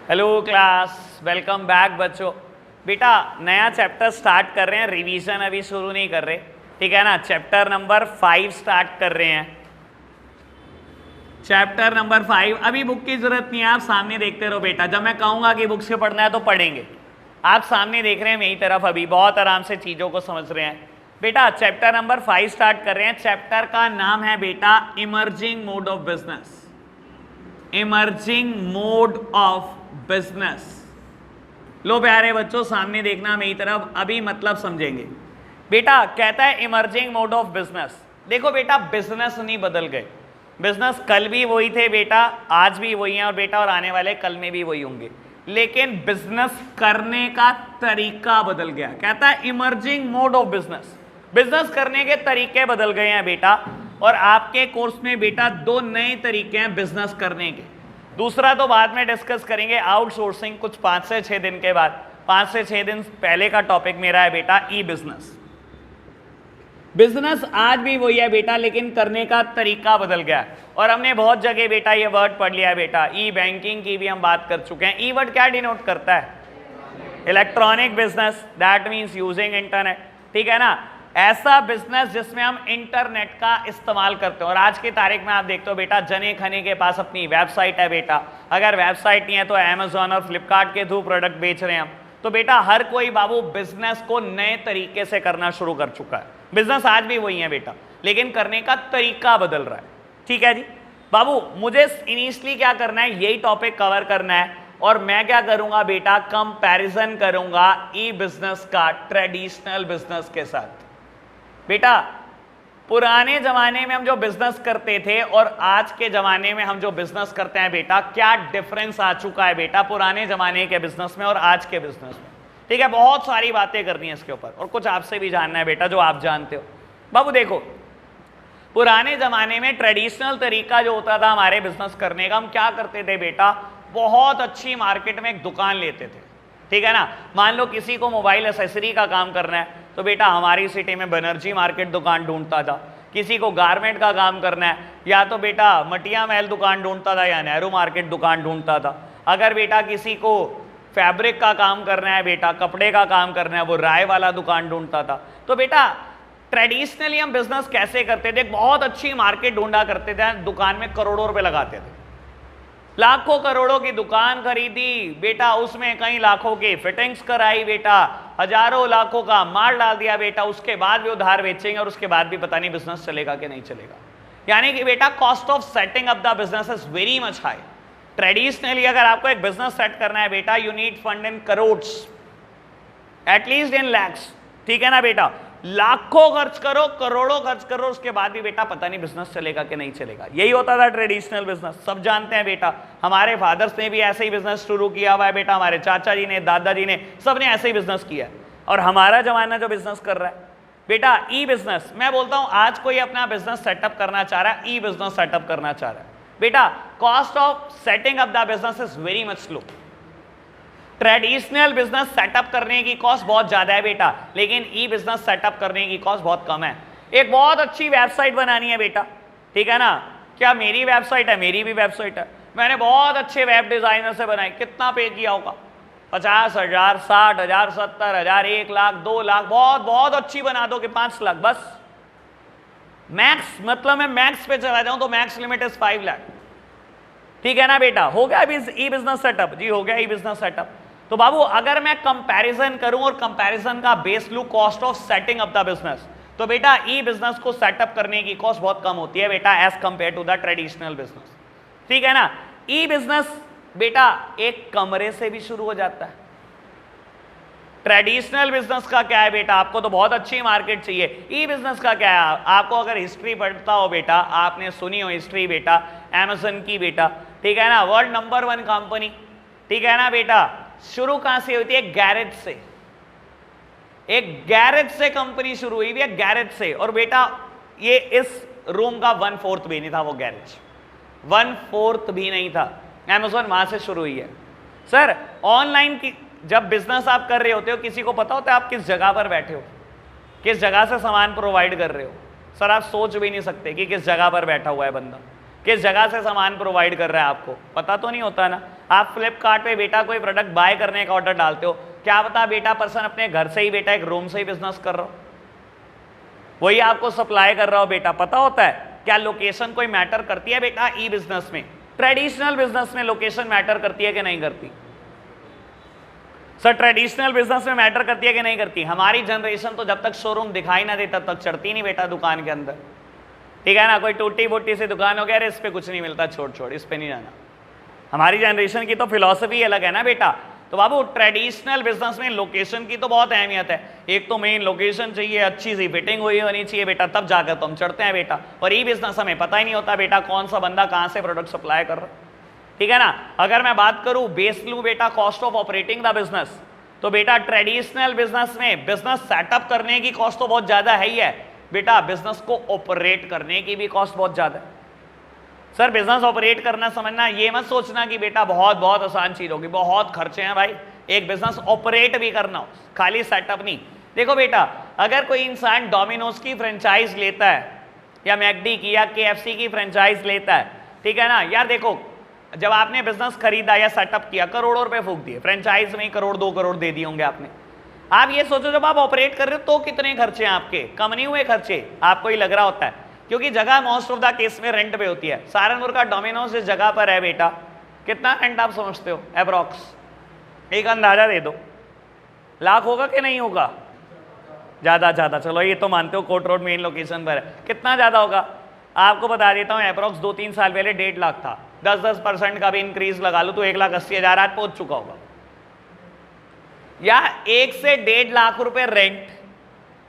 Hello class, welcome back बच्चों। बेटा नया चैप्टर स्टार्ट कर रहे हैं, रिवीजन अभी शुरू नहीं कर रहे, ठीक है ना। चैप्टर नंबर 5 स्टार्ट कर रहे हैं। चैप्टर नंबर 5, अभी बुक की जरूरत नहीं है, आप सामने देखते रहो बेटा। जब मैं कहूंगा कि बुक से पढ़ना है तो पढ़ेंगे। आप सामने देख रहे हैं मेरी तरफ, अभी बहुत आराम से चीजों को समझ रहे हैं बेटा। चैप्टर नंबर 5 स्टार्ट कर रहे हैं। चैप्टर का नाम है बेटा emerging mode of business. Emerging mode of business. लो प्यारे बच्चों, सामने देखना मेरी तरफ, अभी मतलब समझेंगे बेटा। कहता है इमर्जिंग मोड ऑफ बिजनेस। देखो बेटा, बिजनेस नहीं बदल गए। बिजनेस कल भी वही थे बेटा, आज भी वही हैं, और बेटा और आने वाले कल में भी वही होंगे, लेकिन बिजनेस करने का तरीका बदल गया। कहता है emerging mode of business. Business करने के तरीके बदल गए हैं बेटा, और आपके कोर्स में बेटा 2 नए तरीके हैं बिजनेस करने के। दूसरा तो बाद में डिस्कस करेंगे, आउटसोर्सिंग, कुछ 5 से 6 दिन के बाद। 5 से 6 दिन पहले का टॉपिक मेरा है बेटा ई बिजनेस। बिजनेस आज भी वही है बेटा, लेकिन करने का तरीका बदल गया है। और हमने बहुत जगह बेटा ये वर्ड पढ़ लिया है बेटा। ई बैंकिंग की भी हम बात कर चुके हैं। ई वर्ड क्या डिनोट करता है? Electronic business, that means using internet, ठीक है ना। ऐसा बिजनेस जिसमें हम इंटरनेट का इस्तेमाल करते हैं। और आज की तारीख में आप देखते हो बेटा, जने खने के पास अपनी वेबसाइट है बेटा। अगर वेबसाइट नहीं है तो अमेजॉन और फ्लिपकार्ट के थ्रू प्रोडक्ट बेच रहे हैं हम। तो बेटा हर कोई बाबू बिजनेस को नए तरीके से करना शुरू कर चुका है। बिजनेस आज भी वही है बेटा, लेकिन करने का तरीका बदल रहा है, ठीक है जी बाबू। मुझे इनिशियली क्या करना है, यही टॉपिक कवर करना है। और मैं क्या करूंगा बेटा, कंपैरिजन करूंगा ई बिजनेस का ट्रेडिशनल बिजनेस के साथ। बेटा पुराने जमाने में हम जो बिजनेस करते थे और आज के जमाने में हम जो बिजनेस करते हैं बेटा, क्या डिफरेंस आ चुका है बेटा पुराने जमाने के बिजनेस में और आज के बिजनेस में, ठीक है। बहुत सारी बातें करनी है इसके ऊपर, और कुछ आपसे भी जानना है बेटा जो आप जानते हो। बाबू देखो, पुराने जमाने में ट्रेडिशनल तरीका जो होता था हमारे बिजनेस करने का, हम क्या करते थे बेटा, बहुत अच्छी मार्केट में एक दुकान लेते थे, ठीक है ना। मान लो किसी को मोबाइल एसेसरी का काम करना है तो बेटा हमारी सिटी में बनर्जी मार्केट दुकान ढूंढता था। किसी को गारमेंट का काम करना है, या तो बेटा मटिया महल दुकान ढूंढता था या नेहरू मार्केट दुकान ढूंढता था। अगर बेटा किसी को फैब्रिक का काम करना है बेटा, कपड़े का काम करना है, वो राय वाला दुकान ढूंढता था। तो बेटा ट्रेडिशनली हम बिजनेस कैसे करते थे, बहुत अच्छी मार्केट ढूंढा करते थे, दुकान में करोड़ों रुपए लगाते थे, लाखों करोड़ों की दुकान खरीदी बेटा, उसमें कई लाखों की फिटिंग्स कराई बेटा, हजारों लाखों का माल डाल दिया बेटा। उसके बाद भी उधार बेचेंगे और उसके बाद भी पता नहीं बिजनेस चलेगा कि नहीं चलेगा। यानी कि बेटा cost of setting up the business is very much high. Traditionally अगर आपको एक बिजनेस सेट करना है बेटा, you need fund in crores, at least in lakhs, ठीक है ना बेटा। लाखों खर्च करो, करोड़ों खर्च करो, उसके बाद भी बेटा पता नहीं बिजनेस चलेगा कि नहीं चलेगा। यही होता था ट्रेडिशनल बिजनेस, सब जानते हैं बेटा। हमारे फादर्स ने भी ऐसे ही बिजनेस शुरू किया हुआ है बेटा, हमारे चाचा जी ने, दादाजी ने, सब ने ऐसे ही बिजनेस किया है। और हमारा जमाना जो बिजनेस कर रहा है बेटा ई बिजनेस, मैं बोलता हूं आज कोई अपना बिजनेस सेटअप करना चाह रहा है, ई बिजनेस सेटअप करना चाह रहा है बेटा, cost of setting up the business is very much low. Traditional business setup करने की कॉस्ट बहुत ज्यादा है बेटा, लेकिन ई बिजनेस सेटअप करने की कॉस्ट बहुत कम है। एक बहुत अच्छी वेबसाइट बनानी है बेटा, ठीक है ना। क्या मेरी वेबसाइट है? मेरी भी वेबसाइट है, मैंने बहुत अच्छे वेब डिजाइनर से बनाई। कितना पे किया होगा? 50,000, 60,000, 70,000, 1 लाख, 2 लाख, बहुत बहुत अच्छी बना दो कि 5 लाख बस। मैक्स, मतलब मैं मैक्स पे चला जाऊं तो मैक्स लिमिट इज 5 लाख, ठीक है ना बेटा। हो गया ई बिजनेस सेटअप जी, हो गया ई बिजनेस सेटअप। तो बाबू अगर मैं कंपैरिजन करूं और कंपैरिजन का बेस लूं cost of setting up the business, तो बेटा ई बिजनेस को सेटअप करने की कॉस्ट बहुत कम होती है बेटा as compare to the traditional business, ठीक है ना। ई बिजनेस बेटा एक कमरे से भी शुरू हो जाता है। ट्रेडिशनल बिजनेस का क्या है बेटा, आपको तो बहुत अच्छी मार्केट चाहिए। ई बिजनेस का क्या है, आपको अगर हिस्ट्री पढ़ता हो बेटा, आपने सुनी हो हिस्ट्री बेटा अमेज़न की बेटा, ठीक है ना, वर्ल्ड नंबर 1 कंपनी, ठीक है ना बेटा। शुरू कहां से होती है? गैरेज से। एक गैरेज से कंपनी शुरू हुई है, गैरेज से। और बेटा ये इस रूम का 1/4 भी नहीं था वो गैरेज, 1/4 भी नहीं था। अमेज़न वहां से शुरू हुई है। सर ऑनलाइन की जब बिजनेस आप कर रहे होते हो, किसी को पता होता है आप किस जगह पर बैठे हो, किस जगह से सामान प्रोवाइड कर रहे हो? सर आप सोच भी नहीं सकते कि किस जगह पर बैठा हुआ है बंदा, किस जगह से सामान प्रोवाइड कर रहा है, आपको पता तो नहीं होता ना। आप फ्लिपकार्ट पे बेटा कोई प्रोडक्ट बाय करने का ऑर्डर डालते हो, क्या पता बेटा पर्सन अपने घर से ही बेटा एक रूम से ही बिजनेस कर रहा हो, वही आपको सप्लाई कर रहा हो बेटा, पता होता है क्या लोकेशन कोई मैटर करती है बेटा ई बिजनेस में? ट्रेडिशनल बिजनेस में लोकेशन मैटर करती है कि नहीं करती? सर ट्रेडिशनल बिजनेस में मैटर करती है कि नहीं करती? हमारी जनरेशन तो जब तक शोरूम दिखाई ना दे तब तक चढ़ती नहीं बेटा दुकान के अंदर, ठीक है ना? कोई टूटी फूटी से दुकान हो गया, अरे इस पे कुछ नहीं मिलता, छोड़ छोड़ इस पे नहीं जाना। हमारी जनरेशन की तो फिलॉसफी अलग है ना बेटा। तो बाबू ट्रेडिशनल बिजनेस में लोकेशन की तो बहुत अहमियत है। एक तो मेन लोकेशन चाहिए, अच्छी सी फिटिंग हुई होनी चाहिए बेटा, तब जाकर तो हम चढ़ते हैं बेटा। और ई बिजनेस हमें पता ही नहीं होता बेटा कौन सा बंदा कहाँ से प्रोडक्ट सप्लाई कर रहा है, ठीक है ना? अगर मैं बात करूं बेस लूं बेटा cost of operating the business, तो बेटा ट्रेडिशनल बिजनेस में बिजनेस सेटअप करने की कॉस्ट तो बहुत ज्यादा है ही है बेटा, बिजनेस को ऑपरेट करने की भी कॉस्ट बहुत ज्यादा है। सर बिजनेस ऑपरेट करना समझना, ये मत सोचना कि बेटा बहुत बहुत आसान चीज होगी, बहुत खर्चे हैं भाई एक बिजनेस ऑपरेट भी करना हो, खाली सेटअप नहीं। देखो बेटा अगर कोई इंसान डोमिनोज की फ्रेंचाइज लेता है या मैकडी की या KFC की फ्रेंचाइज लेता है, ठीक है ना यार, देखो जब आपने बिजनेस खरीदा या सेटअप किया करोड़ों रुपए फूक दिए, फ्रेंचाइज में ही करोड़ 2 करोड़ दे दिए होंगे आपने। आप ये सोचो जब आप ऑपरेट कर रहे हो तो कितने खर्चे हैं आपके, कम नहीं हुए खर्चे, आपको ही लग रहा होता है क्योंकि जगह मोस्ट ऑफ द केस में रेंट पे होती है। सहारनपुर का डोमिनोज इस जगह पर है बेटा, कितना रेंट आप समझते हो अप्रॉक्स? एक अंदाजा दे दो, लाख होगा कि नहीं होगा? ज्यादा ज्यादा, चलो ये तो मानते हो कोर्ट रोड मेन लोकेशन पर है, कितना ज्यादा होगा आपको बता देता हूँ। अप्रॉक्स 2-3 साल पहले 1.5 लाख था, 10% का भी इंक्रीज लगा लो तो 1,80,000 आज पहुंच चुका होगा। या 1 से 1.5 लाख रुपए रेंट,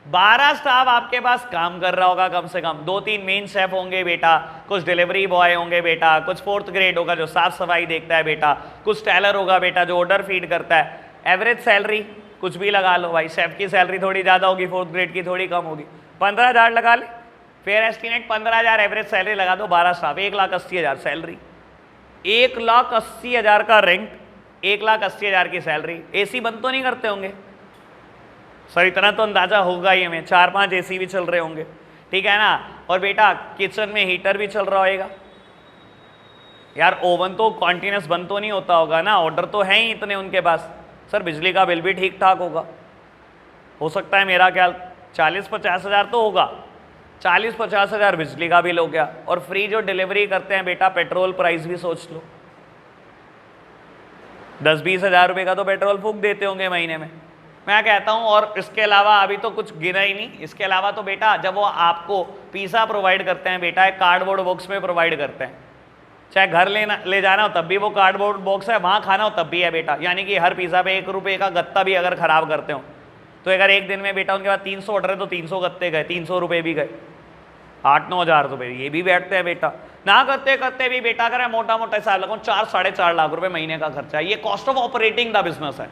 12 स्टाफ आपके पास काम कर रहा होगा कम से कम, 2-3 मेन शेफ होंगे बेटा, कुछ डिलीवरी बॉय होंगे बेटा, कुछ 4th ग्रेड होगा जो साफ सफाई देखता है बेटा, कुछ टेलर होगा बेटा जो ऑर्डर फीड करता है। एवरेज सैलरी कुछ भी लगा लो भाई, शेफ की सैलरी थोड़ी ज़्यादा होगी, 4th ग्रेड की थोड़ी कम होगी, 15,000 लगा ले, फेयर एस्टिमेट 15,000 एवरेज सैलरी लगा दो, 12 स्टाफ, 1,80,000 सैलरी, 1,80,000 का रेंट, 1,80,000 की सैलरी। AC बंद तो नहीं करते होंगे सर, इतना तो अंदाजा होगा ही हमें, 4-5 AC भी चल रहे होंगे, ठीक है ना? और बेटा किचन में हीटर भी चल रहा होगा यार, ओवन तो कॉन्टिन्यूस बंद तो नहीं होता होगा ना, ऑर्डर तो है ही इतने उनके पास। सर बिजली का बिल भी ठीक ठाक होगा, हो सकता है मेरा ख्याल 40-50 हज़ार तो होगा, 40-50 हज़ार बिजली का बिल हो गया। और फ्री जो डिलीवरी करते हैं बेटा, पेट्रोल प्राइस भी सोच लो, 10-20 हज़ार रुपये का तो पेट्रोल फूक देते होंगे महीने में, मैं कहता हूं। और इसके अलावा अभी तो कुछ गिना ही नहीं, इसके अलावा तो बेटा जब वो आपको पिज़्ज़ा प्रोवाइड करते हैं बेटा, एक कार्डबोर्ड बॉक्स में प्रोवाइड करते हैं, चाहे घर ले जाना हो तब भी वो कार्डबोर्ड बॉक्स है, वहाँ खाना हो तब भी है बेटा। यानी कि हर पिज़्ज़ा पे 1 रुपये का गत्ता भी अगर ख़राब करते हो तो अगर एक दिन में बेटा उनके पास 300 ऑर्डर है तो 300 गत्ते गए, 300 रुपये भी गए, 8-9 हज़ार रुपये ये भी बैठते हैं बेटा। ना करते करते भी बेटा अगर मोटा मोटा हिसाब लगाऊं 4-4.5 लाख रुपए महीने का खर्चा है, ये cost of operating the business है।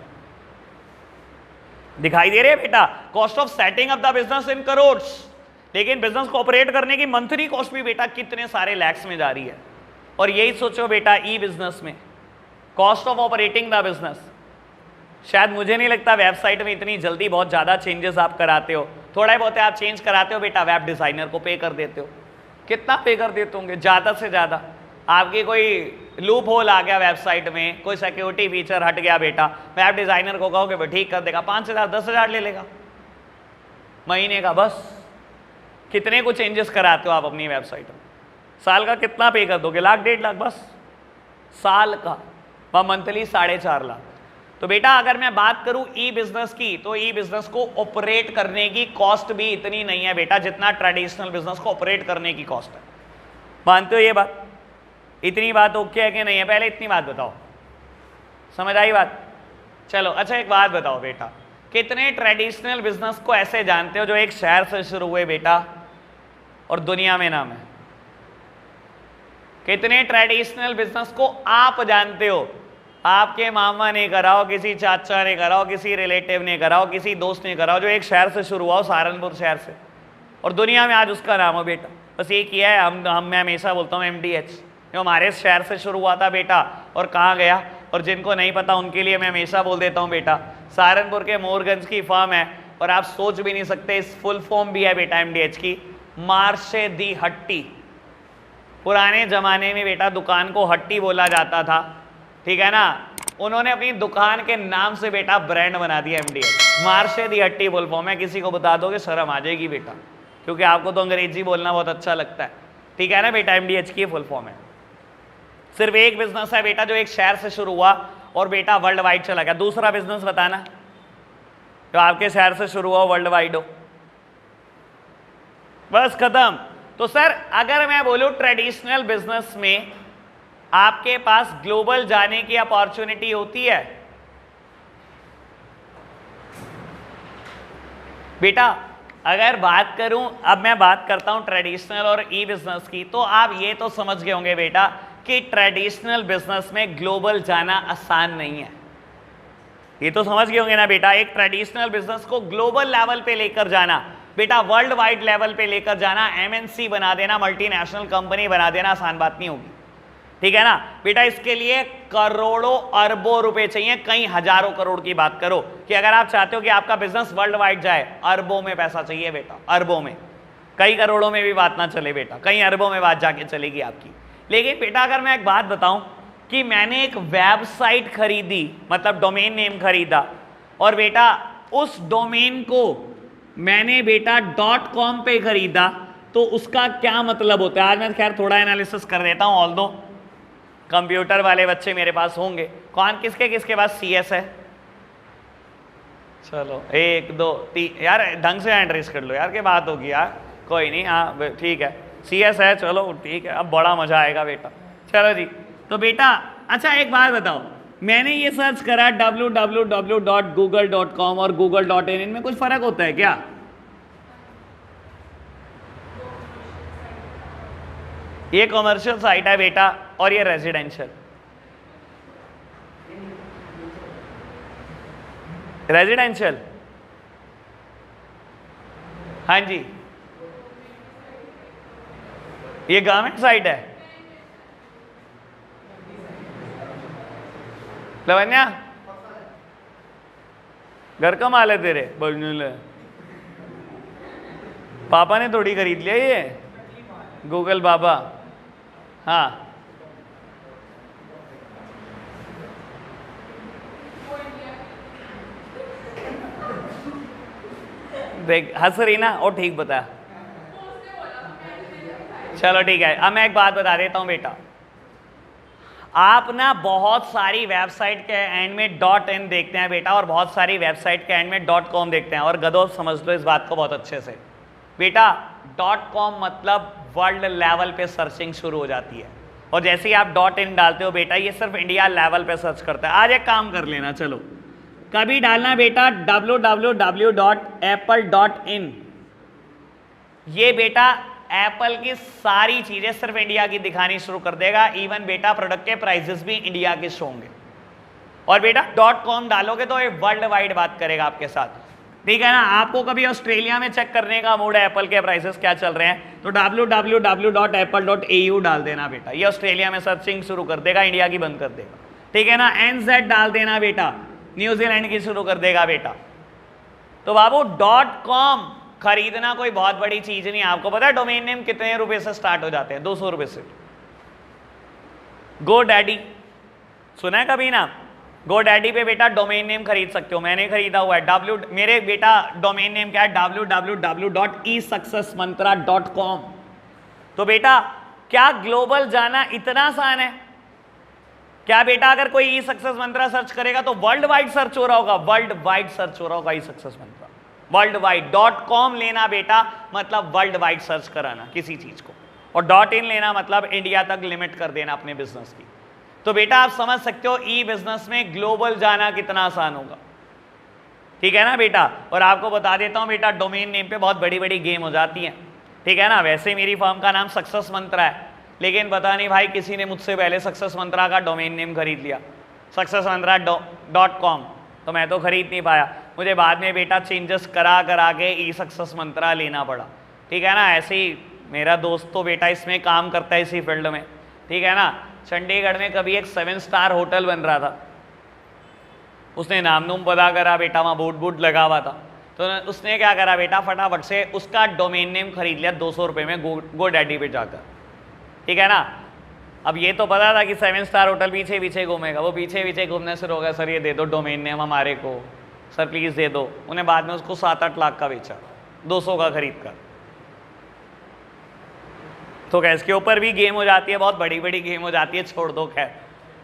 दिखाई दे रहे हैं बेटा, cost of setting up the business in crores, लेकिन बिजनेस को ऑपरेट करने की मंथली कॉस्ट भी बेटा कितने सारे लैक्स में जा रही है। और यही सोचो बेटा ई बिजनेस में cost of operating the business, शायद मुझे नहीं लगता वेबसाइट में इतनी जल्दी बहुत ज़्यादा चेंजेस आप कराते हो, थोड़ा बहुत आप चेंज कराते हो बेटा, वेब डिज़ाइनर को पे कर देते हो, कितना पे कर देते होंगे? ज़्यादा से ज़्यादा आपकी कोई लूप होल आ गया वेबसाइट में, कोई सिक्योरिटी फीचर हट गया बेटा, वेब डिज़ाइनर को कहोगे भाई ठीक कर देगा, 5,000-10,000 ले लेगा महीने का, बस। कितने को चेंजेस कराते हो आप अपनी वेबसाइट में? साल का कितना पे कर दोगे? 1,00,000-1.5 लाख बस साल का, वह मंथली 4.5 लाख। तो बेटा अगर मैं बात करूं ई बिजनेस की, तो ई बिजनेस को ऑपरेट करने की कॉस्ट भी इतनी नहीं है बेटा जितना ट्रेडिशनल बिजनेस को ऑपरेट करने की कॉस्ट है। मानते हो ये बात? इतनी बात ओके है कि नहीं है? पहले इतनी बात बताओ, समझ आई बात? चलो अच्छा एक बात बताओ बेटा, कितने ट्रेडिशनल बिजनेस को ऐसे जानते हो जो एक शहर से शुरू हुए बेटा और दुनिया में नाम है? कितने ट्रेडिशनल बिजनेस को आप जानते हो, आपके मामा ने कराओ, किसी चाचा ने कराओ, किसी रिलेटिव ने कराओ, किसी दोस्त ने कराओ, जो एक शहर से शुरू हुआ हो, सहारनपुर शहर से, और दुनिया में आज उसका नाम हो बेटा? बस ये किया है मैं हमेशा बोलता हूँ MDH, जो हमारे शहर से शुरू हुआ था बेटा और कहाँ गया। और जिनको नहीं पता उनके लिए मैं हमेशा बोल देता हूँ बेटा, सहारनपुर के मोरगंज की फर्म है, और आप सोच भी नहीं सकते इस फुल फॉर्म भी है बेटा MDH की, मार्शे दी हट्टी। पुराने ज़माने में बेटा दुकान को हट्टी बोला जाता था, ठीक है ना। उन्होंने अपनी दुकान के नाम से बेटा ब्रांड बना दिया एमडीएच। मार्शे दी हट्टी फुल फॉर्म है, किसी को बता दोगे शर्म आ जाएगी बेटा, क्योंकि आपको तो अंग्रेजी बोलना बहुत अच्छा लगता है, ठीक है ना बेटा। एमडीएच की फुल फॉर्म है। सिर्फ एक बिजनेस है बेटा जो एक शहर से शुरू हुआ और बेटा वर्ल्ड वाइड चला गया। दूसरा बिजनेस बताना जो आपके शहर से शुरू हुआ वर्ल्ड वाइड हो, बस खत्म। तो सर अगर मैं बोलूं ट्रेडिशनल बिजनेस में आपके पास ग्लोबल जाने की अपॉर्चुनिटी होती है बेटा। अगर बात करूं, अब मैं बात करता हूं ट्रेडिशनल और ई बिजनेस की, तो आप ये तो समझ गए होंगे बेटा कि ट्रेडिशनल बिजनेस में ग्लोबल जाना आसान नहीं है। ये तो समझ गए होंगे ना बेटा, एक ट्रेडिशनल बिजनेस को ग्लोबल लेवल पे लेकर जाना बेटा, वर्ल्ड वाइड लेवल पे लेकर जाना, एमएनसी बना देना, मल्टीनेशनल कंपनी बना देना आसान बात नहीं होगी, ठीक है ना बेटा। इसके लिए करोड़ों अरबों रुपए चाहिए, कई हजारों करोड़ की बात करो कि अगर आप चाहते हो कि आपका बिजनेस वर्ल्ड वाइड जाए, अरबों में पैसा चाहिए बेटा, अरबों में, कई करोड़ों में भी बात ना चले बेटा, कई अरबों में बात जाके चलेगी आपकी। लेकिन बेटा अगर मैं एक बात बताऊं कि मैंने एक वेबसाइट खरीदी, मतलब डोमेन नेम खरीदा, और बेटा उस डोमेन को मैंने बेटा .com पे खरीदा, तो उसका क्या मतलब होता है। आज मैं खैर थोड़ा एनालिसिस कर देता हूं, ऑल्दो कंप्यूटर वाले बच्चे मेरे पास होंगे। कौन किसके किसके पास CS है? चलो 1 2 3 यार ढंग से हैंड रेस कर लो यार, के बात होगी यार, कोई नहीं, हाँ ठीक है CS है, चलो ठीक है, अब बड़ा मजा आएगा बेटा। चलो जी, तो बेटा अच्छा एक बात बताओ, मैंने ये सर्च करा www.google.com और google.in, इनमें कुछ फर्क होता है क्या? ये कॉमर्शियल साइट है बेटा और ये रेजिडेंशियल। रेजिडेंशियल, हाँ जी, ये गवर्नमेंट साइट है। लवन्या घर का माल है तेरे, पापा ने थोड़ी खरीद लिया ये, गूगल बाबा। हाँ देख हंस रही ना, और ठीक बता। चलो ठीक है, अब मैं एक बात बता देता हूं बेटा, आप ना बहुत सारी वेबसाइट के एंड में .in देखते हैं बेटा, और बहुत सारी वेबसाइट के एंड में .com देखते हैं, और गधो समझ लो इस बात को बहुत अच्छे से बेटा, .com मतलब वर्ल्ड लेवल पे सर्चिंग शुरू हो जाती है, और जैसे ही आप .in डालते हो बेटा, ये सिर्फ इंडिया लेवल पे सर्च करता है। आज एक काम कर लेना, चलो कभी डालना बेटा www.apple.in, ये बेटा एप्पल की सारी चीजें सिर्फ इंडिया की दिखानी शुरू कर देगा, इवन बेटा प्रोडक्ट के प्राइसेस भी इंडिया के शो होंगे। और बेटा .com डालोगे तो ये वर्ल्ड वाइड बात करेगा आपके साथ, ठीक है ना। आपको कभी ऑस्ट्रेलिया में चेक करने का मूड है एप्पल के प्राइसेस क्या चल रहे हैं, तो www.apple.au डाल देना बेटा, ये ऑस्ट्रेलिया में सर्चिंग शुरू कर देगा, इंडिया की बंद कर देगा, ठीक है ना। NZ डाल देना बेटा, न्यूजीलैंड की शुरू कर देगा बेटा। तो बाबू .com खरीदना कोई बहुत बड़ी चीज नहीं। आपको पता है डोमेन नेम कितने रुपए से स्टार्ट हो जाते हैं? 200 रुपए से। गो डैडी सुना है कभी ना? गो डैडी पे बेटा डोमेन नेम खरीद सकते हो, मैंने खरीदा हुआ है। मेरे बेटा डोमेन नेम क्या है? www.esuccessmantra.com। तो बेटा क्या ग्लोबल जाना इतना आसान है क्या बेटा? अगर कोई ई सक्सेस मंत्रा सर्च करेगा तो वर्ल्ड वाइड सर्च हो रहा होगा, वर्ल्ड वाइड सर्च हो रहा होगा ई सक्सेस मंत्रा, वर्ल्ड वाइड। .com लेना बेटा मतलब वर्ल्ड वाइड सर्च कराना किसी चीज को, और .in लेना मतलब इंडिया तक लिमिट कर देना अपने बिजनेस की। तो बेटा आप समझ सकते हो ई बिजनेस में ग्लोबल जाना कितना आसान होगा, ठीक है ना बेटा। और आपको बता देता हूं बेटा डोमेन नेम पे बहुत बड़ी बड़ी गेम हो जाती है, ठीक है ना। वैसे मेरी फर्म का नाम सक्सेस मंत्रा है, लेकिन पता नहीं भाई किसी ने मुझसे पहले सक्सेस मंत्रा का डोमेन नेम खरीद लिया, successmantra.com, तो मैं तो खरीद नहीं पाया, मुझे बाद में बेटा चेंजेस करा के ई सक्सेस मंत्रा लेना पड़ा, ठीक है ना। ऐसे ही मेरा दोस्त तो बेटा इसमें काम करता है इसी फील्ड में, ठीक है ना। चंडीगढ़ में कभी एक 7 स्टार होटल बन रहा था, उसने नाम नूम पता करा बेटा, वहाँ बोर्ड बोर्ड लगा हुआ था, तो उसने क्या करा बेटा फटाफट से उसका डोमेन नेम खरीद लिया 200 रुपये में गो डैडी पे जाकर, ठीक है ना। अब ये तो पता था कि 7 स्टार होटल पीछे पीछे घूमेगा, वो पीछे पीछे घूमने शुरू हो गया, सर ये दे दो डोमेन नेम हमारे को, सर प्लीज़ दे दो। उन्हें बाद में उसको 7-8 लाख का बेचा, 200 का खरीद कर। तो क्या इसके ऊपर भी गेम हो जाती है, बहुत बड़ी बड़ी गेम हो जाती है, छोड़ दो खैर,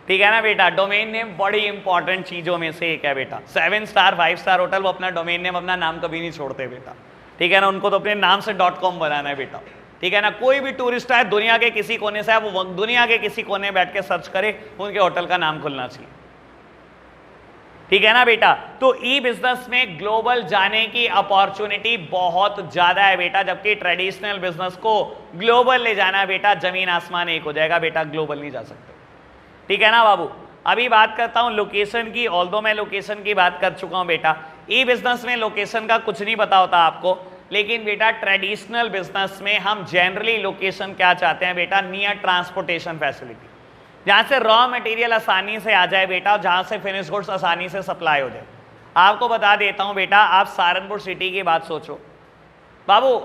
ठीक है ना बेटा। डोमेन नेम बड़ी इंपॉर्टेंट चीज़ों में से एक है बेटा। 7 स्टार 5 स्टार होटल वो अपना डोमेन नेम, अपना नाम कभी नहीं छोड़ते बेटा, ठीक है ना। उनको तो अपने नाम से .com बनाना है बेटा, ठीक है ना। कोई भी टूरिस्ट आए दुनिया के किसी कोने से, वो दुनिया के किसी कोने बैठ के सर्च करे, उनके होटल का नाम खुलना चाहिए, ठीक है ना बेटा। तो ई बिजनेस में ग्लोबल जाने की अपॉर्चुनिटी बहुत ज्यादा है बेटा, जबकि ट्रेडिशनल बिजनेस को ग्लोबल ले जाना बेटा जमीन आसमान एक हो जाएगा बेटा, ग्लोबल नहीं जा सकते, ठीक है ना बाबू। अभी बात करता हूं लोकेशन की, ऑल्दो मैं लोकेशन की बात कर चुका हूं बेटा। ई बिजनेस में लोकेशन का कुछ नहीं पता होता आपको, लेकिन बेटा ट्रेडिशनल बिजनेस में हम जनरली लोकेशन क्या चाहते हैं बेटा, नियर ट्रांसपोर्टेशन फैसिलिटी, जहां से रॉ मटेरियल आसानी से आ जाए बेटा, और जहां से फिनिश गुड्स आसानी से सप्लाई हो जाए। आपको बता देता हूं बेटा, आप सहारनपुर सिटी की बात सोचो बाबू,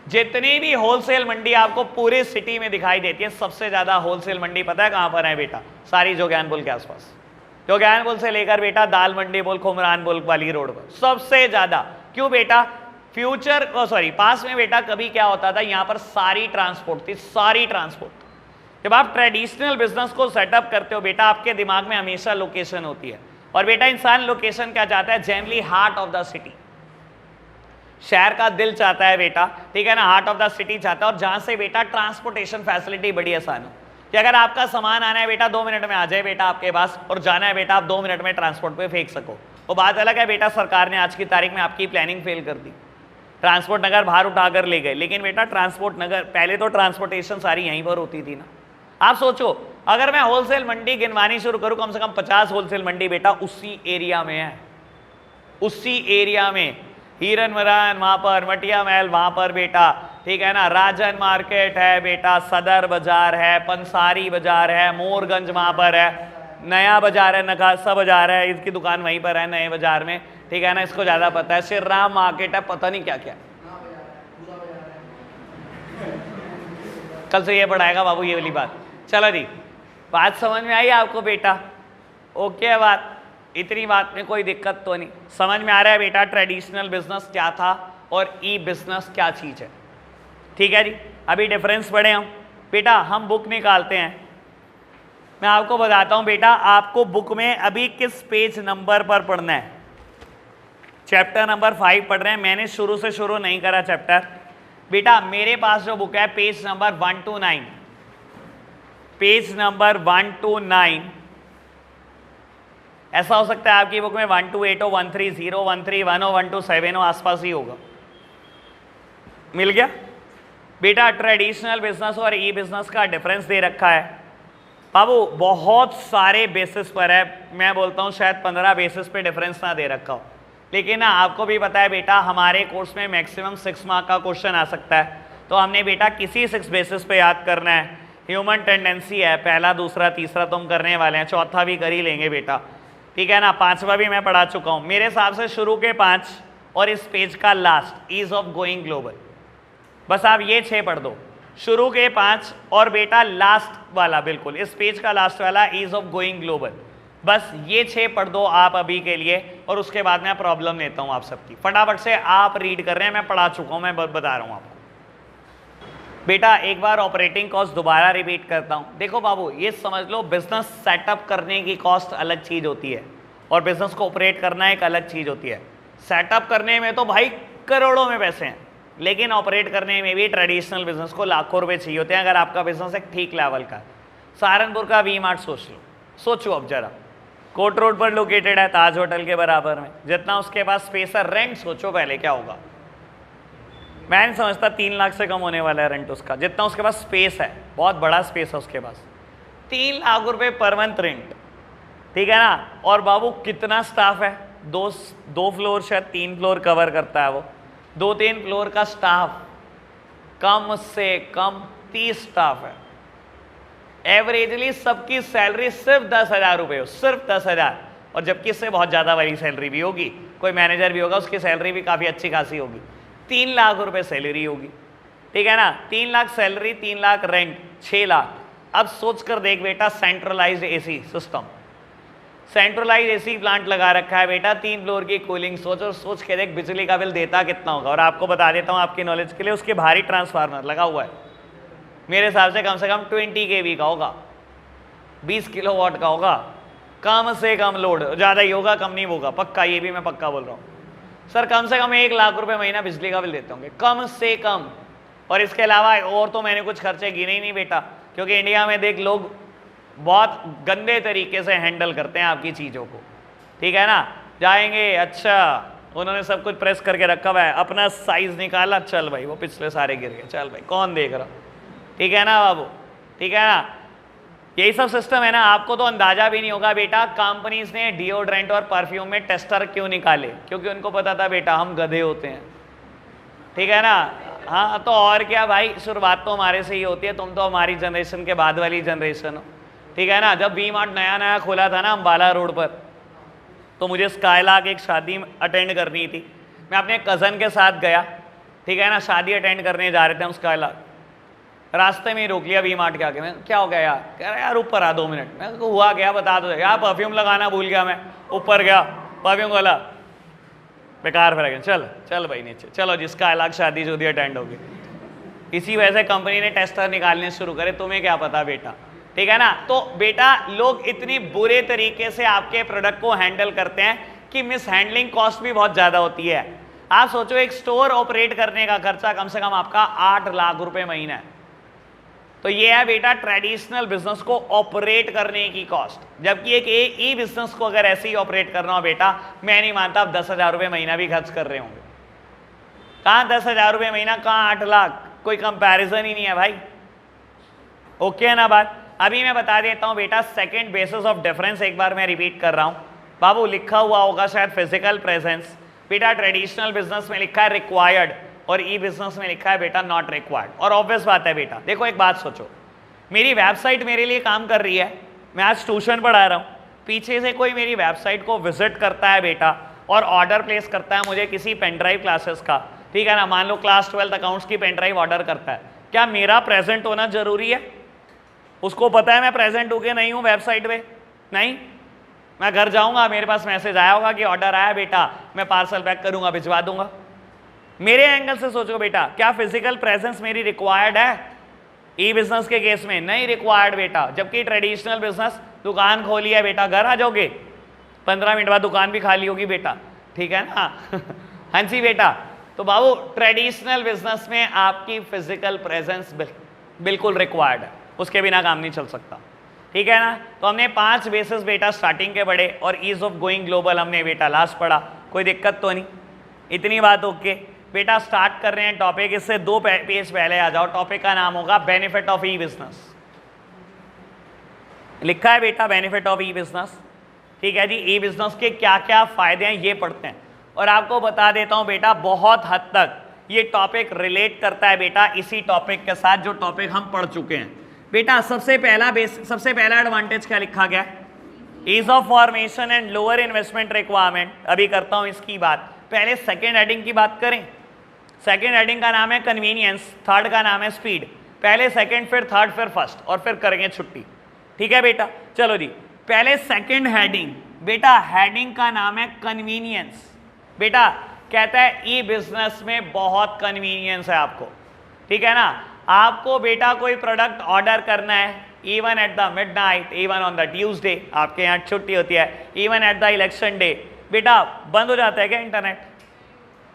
जितनी भी होलसेल मंडी आपको पूरे सिटी में दिखाई देती है, सबसे ज्यादा होलसेल मंडी पता है कहां पर है बेटा, सारी जोग्यान पुल के आसपास। जोग्यान पुल से लेकर बेटा दाल मंडी बोल, खुमरान बोल वाली रोड पर सबसे ज्यादा। क्यों बेटा, फ्यूचर पास में बेटा कभी क्या होता था, यहां पर सारी ट्रांसपोर्ट थी, सारी ट्रांसपोर्ट। जब आप ट्रेडिशनल बिजनेस को सेटअप करते हो बेटा, आपके दिमाग में हमेशा लोकेशन होती है, और बेटा इंसान लोकेशन क्या चाहता है, generally heart of the city, शहर का दिल चाहता है बेटा, ठीक है ना, हार्ट ऑफ द सिटी चाहता है, और जहां से बेटा ट्रांसपोर्टेशन फैसिलिटी बड़ी आसान हो कि अगर आपका सामान आना है बेटा 2 मिनट में आ जाए बेटा आपके पास, और जाना है बेटा आप 2 मिनट में ट्रांसपोर्ट पे फेंक सको। वो बात अलग है बेटा, सरकार ने आज की तारीख में आपकी प्लानिंग फेल कर दी, ट्रांसपोर्ट नगर बाहर उठाकर ले गए, लेकिन बेटा ट्रांसपोर्ट नगर पहले तो ट्रांसपोर्टेशन सारी यहीं पर होती थी ना। आप सोचो अगर मैं होलसेल मंडी गिनवानी शुरू करूं, कम से कम 50 होलसेल मंडी बेटा उसी एरिया में है, उसी एरिया में, हिरन मरान वहां पर, मटिया महल वहां पर बेटा, ठीक है ना, राजन मार्केट है बेटा, सदर बाजार है, पंसारी बाजार है, मोरगंज वहां पर है, नया बाजार है, नकासा बाजार है, इसकी दुकान वहीं पर है नए बाजार में, ठीक है ना, इसको ज्यादा पता है। श्री राम मार्केट है, पता नहीं क्या क्या, कल से ये पढ़ाएगा बाबू ये वाली बात। चलो जी, बात समझ में आई आपको बेटा, ओके बात, इतनी बात में कोई दिक्कत तो नहीं, समझ में आ रहा है बेटा ट्रेडिशनल बिजनेस क्या था और ई बिजनेस क्या चीज है, ठीक है जी। अभी डिफरेंस पढ़े हम बेटा, हम बुक निकालते हैं, मैं आपको बताता हूं बेटा, आपको बुक में अभी किस पेज नंबर पर पढ़ना है। चैप्टर नंबर 5 पढ़ रहे हैं, मैंने शुरू से शुरू नहीं करा चैप्टर बेटा। मेरे पास जो बुक है पेज नंबर 129, पेज नंबर 129, ऐसा हो सकता है आपकी बुक में 128 हो, 130, 131 हो, 127 हो, आसपास ही होगा। मिल गया बेटा। ट्रेडिशनल बिजनेस और ई बिजनेस का डिफरेंस दे रखा है बाबू, बहुत सारे बेसिस पर है, मैं बोलता हूं शायद 15 बेसिस पे डिफरेंस ना दे रखा हो, लेकिन ना आपको भी पता है बेटा हमारे कोर्स में मैक्सिमम 6 मार्क का क्वेश्चन आ सकता है, तो हमने बेटा किसी 6 बेसिस पे याद करना है। ह्यूमन टेंडेंसी है, पहला दूसरा तीसरा तो हम करने वाले हैं, चौथा भी कर ही लेंगे बेटा, ठीक है ना, 5वां भी मैं पढ़ा चुका हूं। मेरे हिसाब से शुरू के 5 और इस पेज का last, ease of going global, बस आप ये 6 पढ़ दो, शुरू के 5 और बेटा लास्ट वाला, बिल्कुल इस पेज का लास्ट वाला ईज ऑफ गोइंग ग्लोबल, बस ये 6 पढ़ दो आप अभी के लिए, और उसके बाद मैं प्रॉब्लम लेता हूं आप सबकी। फटाफट से आप रीड कर रहे हैं, मैं पढ़ा चुका हूं, मैं बता रहा हूं आपको बेटा। एक बार ऑपरेटिंग कॉस्ट दोबारा रिपीट करता हूं, देखो बाबू ये समझ लो, बिजनेस सेटअप करने की कॉस्ट अलग चीज होती है और बिजनेस को ऑपरेट करना एक अलग चीज होती है। सेटअप करने में तो भाई करोड़ों में पैसे हैं, लेकिन ऑपरेट करने में भी ट्रेडिशनल बिजनेस को लाखों रुपए चाहिए होते हैं अगर आपका बिजनेस एक ठीक लेवल का। सहारनपुर का वी मार्ट सोच लो, सोचो अब जरा, कोट रोड पर लोकेटेड है, ताज होटल के बराबर में, जितना उसके पास स्पेस है, रेंट सोचो पहले क्या होगा। मैं नहीं समझता 3 लाख से कम होने वाला है रेंट उसका, जितना उसके पास स्पेस है, बहुत बड़ा स्पेस है उसके पास, 3 लाख रुपए पर मंथ रेंट, ठीक है ना। और बाबू कितना स्टाफ है, 2 फ्लोर शायद 3 फ्लोर कवर करता है वो, 2-3 फ्लोर का स्टाफ, कम से कम 30 स्टाफ है, एवरेजली सबकी सैलरी सिर्फ 10,000 रुपये हो, सिर्फ 10,000, और जबकि इससे बहुत ज़्यादा वाली सैलरी भी होगी, कोई मैनेजर भी होगा उसकी सैलरी भी काफ़ी अच्छी खासी होगी, 3 लाख रुपए सैलरी होगी, ठीक है ना। 3 लाख सैलरी, 3 लाख रेंट, 6 लाख, अब सोच कर देख बेटा, centralised AC system, centralise AC plant लगा रखा है बेटा, 3 फ्लोर की कूलिंग, सोच और सोच के देख बिजली का बिल देता कितना होगा। और आपको बता देता हूं आपकी नॉलेज के लिए, उसके भारी ट्रांसफार्मर लगा हुआ है, मेरे हिसाब से कम 20 kV का होगा, 20 किलोवाट का होगा, कम से कम लोड, ज़्यादा ही होगा, कम नहीं होगा, पक्का, ये भी मैं पक्का बोल रहा हूँ सर। कम से कम 1 लाख रुपए महीना बिजली का बिल देते होंगे, कम से कम। और इसके अलावा और तो मैंने कुछ खर्चे गिने ही नहीं बेटा, क्योंकि इंडिया में देख लोग बहुत गंदे तरीके से हैंडल करते हैं आपकी चीज़ों को, ठीक है ना। जाएंगे, अच्छा उन्होंने सब कुछ प्रेस करके रखा हुआ है, अपना साइज निकाला, चल भाई वो पिछले सारे गिर गए, चल भाई कौन देख रहा, ठीक है ना बाबू, ठीक है ना। यही सब सिस्टम है ना। आपको तो अंदाजा भी नहीं होगा बेटा, कंपनीज ने डिओड्रेंट और परफ्यूम में टेस्टर क्यों निकाले, क्योंकि उनको पता था बेटा हम गधे होते हैं, ठीक है ना। हाँ तो और क्या भाई, शुरुआत तो हमारे से ही होती है, तुम तो हमारी जनरेशन के बाद वाली जनरेशन हो, ठीक है ना। जब वी मार्ट नया नया खोला था ना अम्बाला रोड पर, तो मुझे स्काईलार्क एक शादी अटेंड करनी थी, मैं अपने कज़न के साथ गया, ठीक है ना, शादी अटेंड करने जा रहे थे हम स्काईलार्क, रास्ते में ही रोक लिया वी मार्ट के आगे। मैं क्या हो गया यार, कह रहा यार ऊपर आ 2 मिनट। मैं हुआ गया बता दो यार, परफ्यूम लगाना भूल गया मैं, ऊपर गया परफ्यूम वाला, बेकार फ्रेगरेंस, चल चल भाई नीचे, चलो जी स्काईलार्क शादी जो दी अटेंड होगी। इसी वजह से कंपनी ने टेस्टर निकालने शुरू करे, तुम्हें क्या पता बेटा, ठीक है ना। तो बेटा लोग इतनी बुरे तरीके से आपके प्रोडक्ट को हैंडल करते हैं कि मिस हैंडलिंग कॉस्ट भी बहुत ज्यादा होती है। आप सोचो एक स्टोर ऑपरेट करने का खर्चा कम से कम आपका 8 लाख रुपए महीना है, तो ये है बेटा ट्रेडिशनल बिजनेस को ऑपरेट करने की कॉस्ट। जबकि एक ई बिजनेस को अगर ऐसे ही ऑपरेट करना हो बेटा, मैं नहीं मानता आप 10,000 रुपए महीना भी खर्च कर रहे होंगे। कहां 10,000 रुपए महीना, कहां 8 लाख, कोई कंपैरिजन ही नहीं है भाई, ओके है ना बात। अभी मैं बता देता हूं बेटा सेकंड बेसिस ऑफ डिफरेंस, एक बार मैं रिपीट कर रहा हूं बाबू, लिखा हुआ होगा शायद फिजिकल प्रेजेंस, बेटा ट्रेडिशनल बिजनेस में लिखा है रिक्वायर्ड और ई बिजनेस में लिखा है बेटा नॉट रिक्वायर्ड। और ऑब्वियस बात है बेटा, देखो एक बात सोचो, मेरी वेबसाइट मेरे लिए काम कर रही है, मैं आज ट्यूशन पढ़ा रहा हूं, पीछे से कोई मेरी वेबसाइट को विजिट करता है बेटा और ऑर्डर प्लेस करता है मुझे किसी पेन ड्राइव क्लासेस का, ठीक है ना, मान लो क्लास 12 अकाउंट्स की पेन ड्राइव ऑर्डर करता है, क्या मेरा प्रेजेंट होना जरूरी है? उसको पता है मैं प्रेजेंट हो के नहीं हूं वेबसाइट पे? नहीं, मैं घर जाऊंगा मेरे पास मैसेज आया होगा कि ऑर्डर आया बेटा, मैं पार्सल पैक करूंगा भिजवा दूंगा। मेरे एंगल से सोचो बेटा, क्या फिजिकल प्रेजेंस मेरी रिक्वायर्ड है? ई बिजनेस के केस में नहीं रिक्वायर्ड बेटा, जबकि ट्रेडिशनल बिजनेस दुकान खोली है बेटा, घर आ जाओगे 15 मिनट बाद दुकान भी खाली होगी बेटा, ठीक है ना। हाँ जी बेटा, तो बाबू ट्रेडिशनल बिजनेस में आपकी फिजिकल प्रेजेंस बिल्कुल रिक्वायर्ड है, उसके बिना काम नहीं चल सकता, ठीक है ना। तो हमने 5 बेसिस बेटा स्टार्टिंग के पढ़े और ईज ऑफ गोइंग ग्लोबल हमने बेटा लास्ट पढ़ा, कोई दिक्कत तो नहीं, इतनी बात ओके बेटा। स्टार्ट कर रहे हैं टॉपिक, इससे 2 पेज पहले आ जाओ। टॉपिक का नाम होगा बेनिफिट ऑफ ई बिजनेस, लिखा है बेटा बेनिफिट ऑफ ई बिजनेस, ठीक है जी। ई बिजनेस के क्या क्या फायदे हैं ये पढ़ते हैं, और आपको बता देता हूं बेटा बहुत हद तक ये टॉपिक रिलेट करता है बेटा इसी टॉपिक के साथ जो टॉपिक हम पढ़ चुके हैं बेटा। सबसे पहला एडवांटेज क्या लिखा गया? Ease of formation and lower investment requirement. अभी करता हूं इसकी बात, पहले सेकेंड हेडिंग की बात करें। सेकेंड हेडिंग का नाम है कन्वीनियंस, थर्ड का नाम है स्पीड। पहले सेकेंड फिर थर्ड फिर फर्स्ट और फिर करेंगे छुट्टी, ठीक है बेटा। चलो जी, पहले सेकेंड हेडिंग बेटा, हेडिंग का नाम है कन्वीनियंस। बेटा कहता है ई बिजनेस में बहुत कन्वीनियंस है आपको, ठीक है ना। आपको बेटा कोई प्रोडक्ट ऑर्डर करना है, even at the midnight, even on the Tuesday, आपके यहाँ छुट्टी होती है, even at the election day, बेटा बंद हो जाता है क्या internet?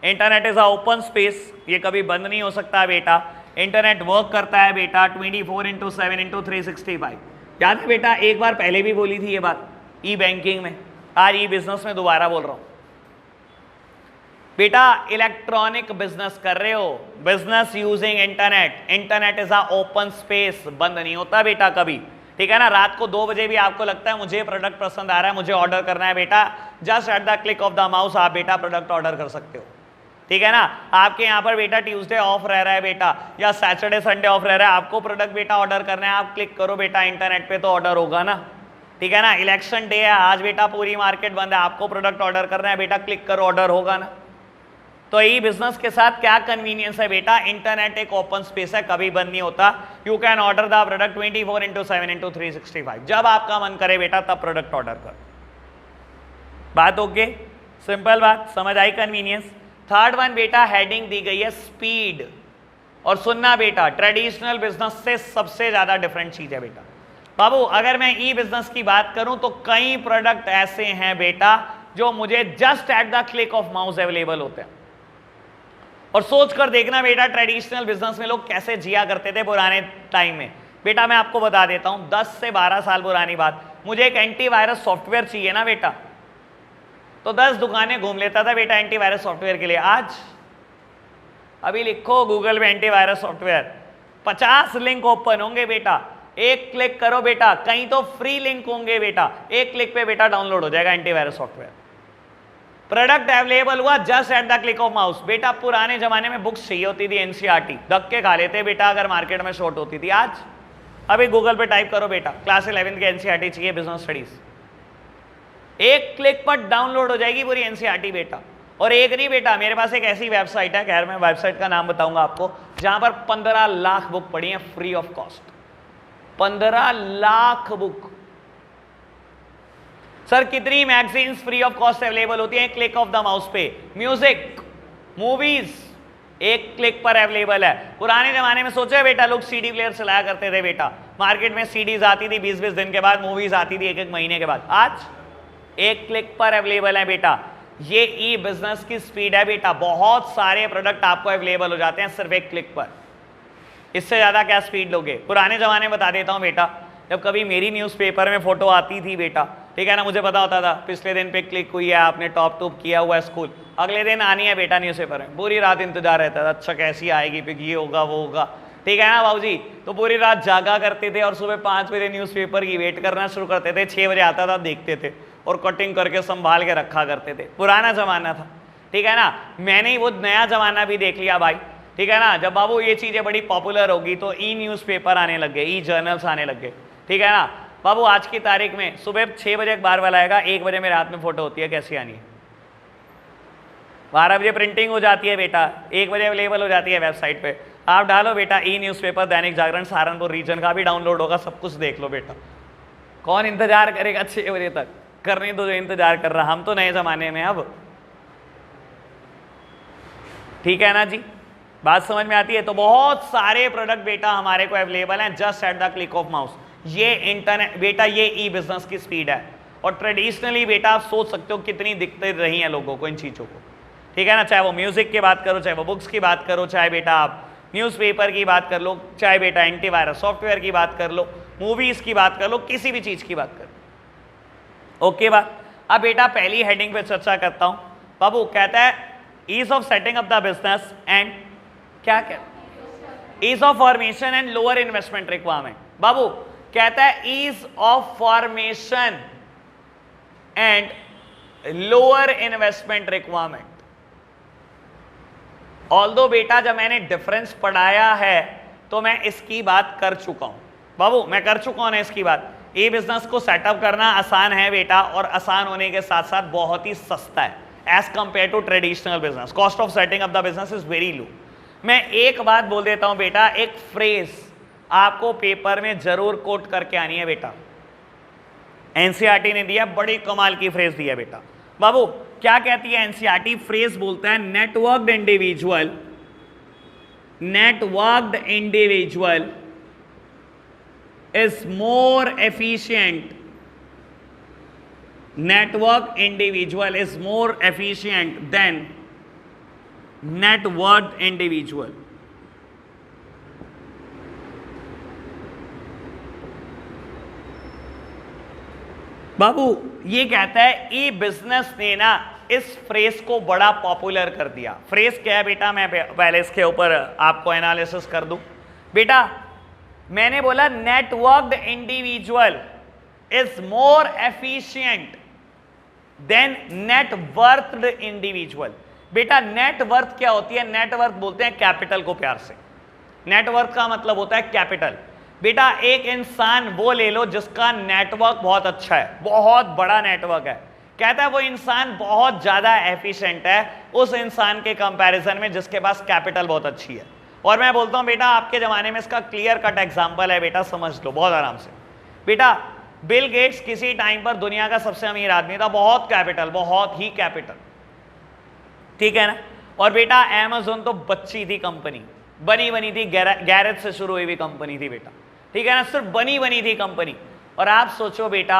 Internet is a open space, ये कभी बंद नहीं हो सकता बेटा। इंटरनेट वर्क करता है बेटा 24/7/365। याद है बेटा, एक बार पहले भी बोली थी ये बात ई बैंकिंग में, आज ई बिजनेस में दोबारा बोल रहा हूं बेटा। इलेक्ट्रॉनिक बिजनेस कर रहे हो, business using internet, internet is a open space, बंद नहीं होता बेटा कभी, ठीक है ना। रात को 2 बजे भी आपको लगता है मुझे प्रोडक्ट पसंद आ रहा है, मुझे ऑर्डर करना है बेटा, just at the click of the mouse आप बेटा प्रोडक्ट ऑर्डर कर सकते हो, ठीक है ना। आपके यहाँ पर बेटा ट्यूसडे ऑफ रह रहा है बेटा, या सैटरडे संडे ऑफ रह रहा है, आपको प्रोडक्ट बेटा ऑर्डर करना है, आप क्लिक करो बेटा इंटरनेट पे तो ऑर्डर होगा ना, ठीक है ना। इलेक्शन डे है आज बेटा, पूरी मार्केट बंद है, आपको प्रोडक्ट ऑर्डर करना है बेटा, क्लिक करो ऑर्डर होगा ना, तो ई बिजनेस के साथ क्या कन्वीनियंस है बेटा, इंटरनेट एक ओपन स्पेस है, कभी बंद नहीं होता। You can order the product 24/7/365, जब आपका मन करे बेटा तब प्रोडक्ट ऑर्डर कर। बात ओके, सिंपल बात, समझ आई कन्वीनियंस। थर्ड वन बेटा हेडिंग दी गई है स्पीड। और सुनना बेटा, ट्रेडिशनल बिजनेस से सबसे ज्यादा डिफरेंट चीज है बेटा। बाबू अगर मैं ई बिजनेस की बात करूं तो कई प्रोडक्ट ऐसे हैं बेटा जो मुझे just at the click of mouse available होते हैं। और सोच कर देखना बेटा, ट्रेडिशनल बिजनेस में लोग कैसे जिया करते थे पुराने टाइम में। बेटा मैं आपको बता देता हूं, 10 से 12 साल पुरानी बात, मुझे एक एंटीवायरस सॉफ्टवेयर चाहिए ना बेटा, तो 10 दुकानें घूम लेता था बेटा एंटीवायरस सॉफ्टवेयर के लिए। आज अभी लिखो गूगल में एंटीवायरस सॉफ्टवेयर, 50 लिंक ओपन होंगे बेटा, एक क्लिक करो बेटा, कहीं तो फ्री लिंक होंगे बेटा, एक क्लिक पे बेटा डाउनलोड हो जाएगा एंटीवायरस सॉफ्टवेयर। प्रोडक्ट अवेलेबल हुआ just at the click of mouse. बेटा पुराने जमाने में बुक्स चाहिए होती थी एनसीईआरटी, धक्के खा लेते बेटा अगर मार्केट में शॉर्ट होती थी। आज अभी गूगल पे टाइप करो बेटा क्लास 11 की एनसीईआरटी चाहिए बिजनेस स्टडीज, एक क्लिक पर डाउनलोड हो जाएगी पूरी एनसीईआरटी बेटा। और एक नहीं बेटा, मेरे पास एक ऐसी वेबसाइट है, खैर मैं वेबसाइट का नाम बताऊंगा आपको, जहां पर 15 लाख बुक पड़ी हैं free of cost. 15 lakh book. Sir कितनी magazines free of cost available होती हैं क्लिक ऑफ द माउस पे। म्यूजिक, मूवीज एक क्लिक पर अवेलेबल है। पुराने जमाने में सोचो बेटा लोग सीडी प्लेयर चलाया करते थे बेटा, मार्केट में सीडीज आती थी 20-20 दिन के बाद, मूवीज आती थी 1-1 महीने के बाद। आज एक क्लिक पर अवेलेबल है बेटा। ये ई बिजनेस की स्पीड है बेटा, बहुत सारे प्रोडक्ट आपको अवेलेबल हो जाते हैं सिर्फ एक क्लिक पर। इससे ज्यादा क्या स्पीड लोगे। पुराने जमाने में बता देता हूं बेटा, जब कभी मेरी न्यूज़पेपर में फोटो आती थी बेटा, ठीक है ना, मुझे पता होता था पिछले दिन पे क्लिक हुई है, आपने टॉप किया हुआ है स्कूल, अगले दिन आनी है बेटा न्यूज़पेपर में। पूरी रात इंतजार रहता था, अच्छा कैसी आएगी पिक, ये होगा वो होगा, ठीक है ना बाबूजी। तो पूरी रात जागा करते थे और सुबह 5 बजे न्यूज़पेपर की वेट करना शुरू करते थे, 6 बजे आता था, देखते थे और कटिंग करके संभाल के रखा करते थे। पुराना जमाना था, ठीक है ना। मैंने वो नया जमाना भी देख लिया भाई, ठीक है ना। जब बाबू ये चीजें बड़ी पॉपुलर होगी तो ई न्यूज़पेपर आने लग गए, ई जर्नल्स आने लग गए, ठीक है ना बाबू। आज की तारीख में सुबह 6 बजे अखबार वाला आएगा, 1 बजे मेरे हाथ में फोटो होती है, कैसी आनी है। 12 बजे प्रिंटिंग हो जाती है बेटा, 1 बजे अवेलेबल हो जाती है वेबसाइट पे। आप डालो बेटा ई न्यूज़पेपर, दैनिक जागरण सहारनपुर रीजन का भी डाउनलोड होगा, सब कुछ देख लो बेटा। कौन इंतजार करेगा 6 बजे तक, करने दो जो इंतजार कर रहा। हम तो नए जमाने में अब, ठीक है ना जी, बात समझ में आती है। तो बहुत सारे प्रोडक्ट बेटा हमारे को अवेलेबल हैं just at the click of mouse. ये इंटरनेट बेटा, ये ई बिजनेस की स्पीड है। और ट्रेडिशनली बेटा आप सोच सकते हो कितनी दिक्कतें रही हैं लोगों को इन चीज़ों को, ठीक है ना। चाहे वो म्यूजिक की बात करो, चाहे वो बुक्स की बात करो, चाहे बेटा आप न्यूज़पेपर की बात कर लो, चाहे बेटा एंटीवायरस सॉफ्टवेयर की बात कर लो, मूवीज की बात कर लो, किसी भी चीज़ की बात कर लो। ओके बात। अब बेटा पहली हेडिंग पे चर्चा करता हूं। बाबू कहता है ease of setting up the business and क्या ease of formation and lower investment requirement. बाबू कहता है ease of formation and lower investment requirement. Although बेटा जब मैंने डिफरेंस पढ़ाया है तो मैं इसकी बात कर चुका हूं। बाबू मैं कर चुका हूं ना इसकी बात। ये बिजनेस को सेटअप करना आसान है बेटा, और आसान होने के साथ साथ बहुत ही सस्ता है as compare to traditional business. Cost of setting up the business is very low. मैं एक बात बोल देता हूं बेटा, एक फ्रेज आपको पेपर में जरूर कोट करके आनी है बेटा। एनसीईआरटी ने दिया, बड़ी कमाल की फ्रेज दी है बेटा। बाबू क्या कहती है एनसीईआरटी? फ्रेज बोलता है नेटवर्क्ड individual is more efficient. Network individual is more efficient than networked individual. बाबू ये कहता है ई बिजनेस ने ना इस फ्रेज को बड़ा पॉपुलर कर दिया। फ्रेज क्या है बेटा, मैं पहले इसके ऊपर आपको एनालिसिस कर दूं। बेटा मैंने बोला networked individual is more efficient than net worthed individual. बेटा नेटवर्थ क्या होती है? नेटवर्थ बोलते हैं कैपिटल को प्यार से। नेटवर्थ का मतलब होता है कैपिटल। बेटा एक इंसान वो ले लो जिसका नेटवर्क बहुत अच्छा है, बहुत बड़ा नेटवर्क है, कहता है वो इंसान बहुत ज्यादा एफिशिएंट है उस इंसान के कंपैरिजन में जिसके पास कैपिटल बहुत अच्छी है। और मैं बोलता हूं बेटा आपके जमाने में इसका क्लियर कट एग्जांपल है बेटा, समझ लो बहुत आराम से। बेटा बिल गेट्स किसी टाइम पर दुनिया का सबसे अमीर आदमी था, बहुत कैपिटल, बहुत ही कैपिटल, ठीक है ना। और बेटा अमेज़न तो बच्ची थी कंपनी, बनी थी, गैरेज से शुरू हुई हुई कंपनी थी बेटा, ठीक है ना, सिर्फ बनी थी कंपनी। और आप सोचो बेटा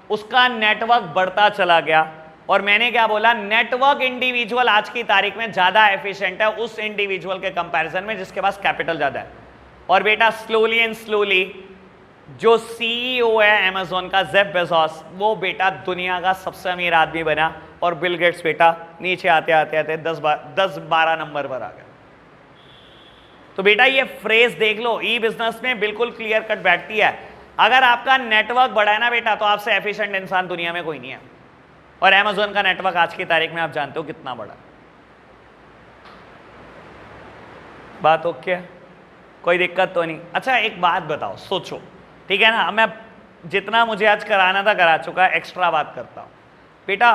उसका नेटवर्क बढ़ता चला गया, और मैंने क्या बोला, नेटवर्क इंडिविजुअल आज की तारीख में ज्यादा एफिशिएंट है उस इंडिविजुअल के कंपैरिजन में जिसके पास कैपिटल ज्यादा है। और बेटा स्लोली एंड स्लोली जो सीईओ है अमेज़न का, जेफ बेजोस, वो बेटा दुनिया का सबसे अमीर आदमी बना, और बिल गेट्स बेटा नीचे आते आते 10-12 नंबर पर आ गया। तो बेटा ये फ्रेज देख लो, ई बिजनेस में बिल्कुल क्लियर कट बैठती है। अगर आपका नेटवर्क बड़ा है ना बेटा, तो आपसे एफिशिएंट इंसान दुनिया में कोई नहीं है। और अमेज़न का नेटवर्क आज की तारीख में आप जानते हो कितना बड़ा है। बात ओके है, कोई दिक्कत तो नहीं। अच्छा एक बात बताओ, सोचो, ठीक है ना, मैं जितना मुझे आज कराना था करा चुका, एक्स्ट्रा बात करता हूं। बेटा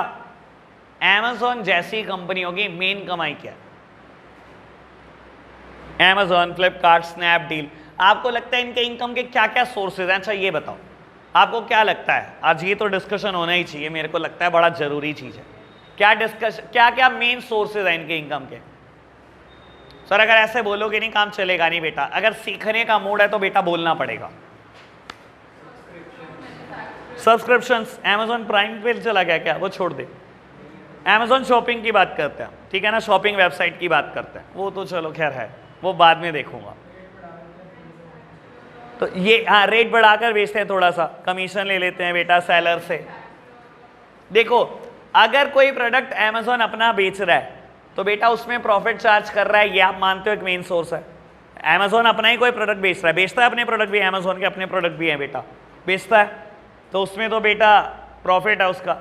अमेज़न जैसी कंपनियों की मेन कमाई क्या है? अमेज़न, फ्लिपकार्ट, स्नैपडील, आपको लगता है इनके इनकम के क्या क्या सोर्सेज हैं? अच्छा ये बताओ, आपको क्या लगता है? आज ये तो डिस्कशन होना ही चाहिए, मेरे को लगता है बड़ा जरूरी चीज है। क्या क्या मेन सोर्सेज हैं इनके इनकम के? सर अगर ऐसे बोलोगे नहीं काम चलेगा नहीं बेटा, अगर सीखने का मूड है तो बेटा बोलना पड़ेगा। सब्सक्रिप्शंस, अमेज़न प्राइम पे चला गया क्या? वो छोड़ दे, अमेज़न शॉपिंग की बात करते हैं, ठीक है ना, शॉपिंग वेबसाइट की बात करते हैं, वो तो चलो खैर है, वो बाद में देखूंगा। तो ये हाँ रेट बढ़ाकर बेचते हैं, थोड़ा सा कमीशन ले लेते हैं बेटा सेलर से। देखो अगर कोई प्रोडक्ट अमेज़न अपना बेच रहा है तो बेटा उसमें प्रॉफिट चार्ज कर रहा है, ये आप मानते हो एक मेन सोर्स है। अमेज़न अपना ही कोई प्रोडक्ट बेच रहा है, बेचता है अपने प्रोडक्ट भी, अमेज़न के अपने प्रोडक्ट भी हैं बेटा, बेचता है, तो उसमें तो बेटा प्रॉफिट है उसका।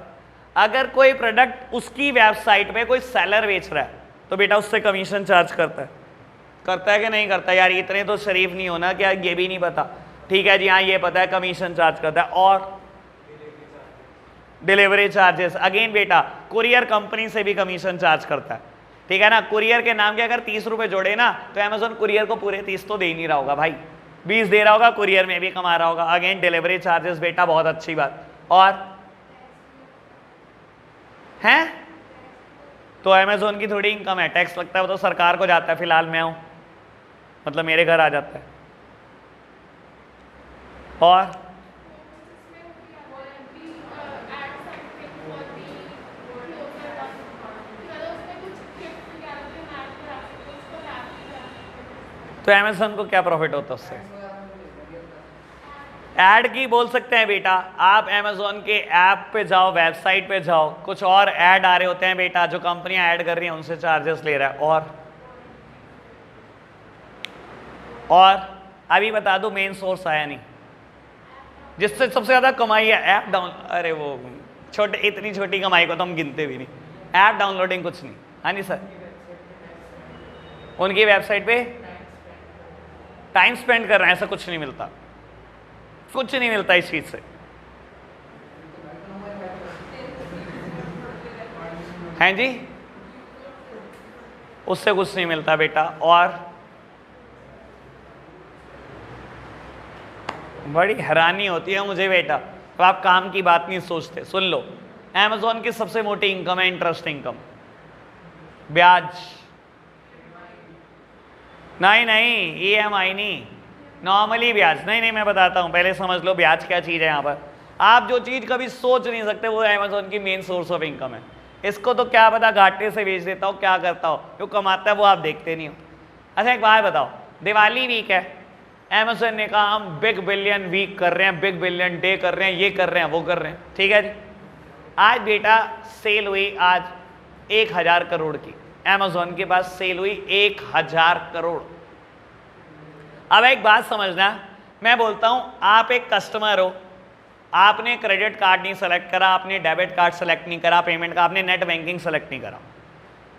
अगर कोई प्रोडक्ट उसकी वेबसाइट पे कोई सेलर बेच रहा है तो बेटा उससे कमीशन चार्ज करता है कि नहीं करता? यार इतने तो शरीफ नहीं होना क्या ये भी नहीं पता? ठीक है जी हाँ ये पता है, कमीशन चार्ज करता है। और डिलीवरी चार्जेस, अगेन बेटा कुरियर कंपनी से भी कमीशन चार्ज करता है, ठीक है ना। कुरियर के नाम के अगर 30 रुपए जोड़े ना तो अमेज़न कुरियर को पूरे 30 तो दे ही नहीं रहा होगा भाई, 20 दे रहा होगा, कुरियर में भी कमा रहा होगा। अगेन डिलीवरी चार्जेस बेटा, बहुत अच्छी बात। और हैं तो अमेज़न की थोड़ी इनकम है, टैक्स लगता है वो तो सरकार को जाता है, फिलहाल मैं हूं मतलब मेरे घर आ जाता है। और तो अमेज़न को क्या प्रॉफिट होता है उससे? ऐड की बोल सकते हैं बेटा, आप अमेज़न के ऐप पे जाओ, वेबसाइट पे जाओ, कुछ और ऐड आ रहे होते हैं बेटा, जो कंपनियां ऐड कर रही हैं उनसे चार्जेस ले रहा है। और अभी बता दो मेन सोर्स आया नहीं, जिससे सबसे ज्यादा कमाई है ऐप डाउन, अरे वो छोटे, इतनी छोटी कमाई को तो हम गिनते भी नहीं, ऐप डाउनलोडिंग कुछ नहीं। हाँ जी सर, उनकी वेबसाइट पे टाइम स्पेंड कर रहे हैं, ऐसा कुछ नहीं मिलता, कुछ नहीं मिलता इस चीज से। हैं जी, उससे कुछ नहीं मिलता बेटा। और बड़ी हैरानी होती है मुझे बेटा, तो आप काम की बात नहीं सोचते। सुन लो, अमेज़न की सबसे मोटी इनकम है इंटरेस्ट इनकम, ब्याज नहीं, EMI नहीं, नॉर्मली ब्याज नहीं, मैं बताता हूं, पहले समझ लो ब्याज क्या चीज है। यहां पर आप जो चीज कभी सोच नहीं सकते वो अमेज़न की मेन सोर्स ऑफ इनकम है। इसको तो क्या पता घाटे से बेच देता हो, क्या करता हो, जो कमाता है वो आप देखते नहीं हो। अच्छा एक बात बताओ, दिवाली वीक है, अमेज़न ने कहा हम बिग बिलियन वीक कर रहे हैं, बिग बिलियन डे कर रहे हैं, ये कर रहे हैं, वो कर रहे हैं, ठीक है जी। आज बेटा सेल हुई आज 1000 करोड़ की, अमेज़न के पास सेल हुई 1000 करोड़। अब एक बात समझना, मैं बोलता हूं आप एक कस्टमर हो, आपने क्रेडिट कार्ड नहीं सेलेक्ट करा, आपने डेबिट कार्ड सेलेक्ट नहीं करा, पेमेंट का आपने नेट बैंकिंग सेलेक्ट नहीं करा,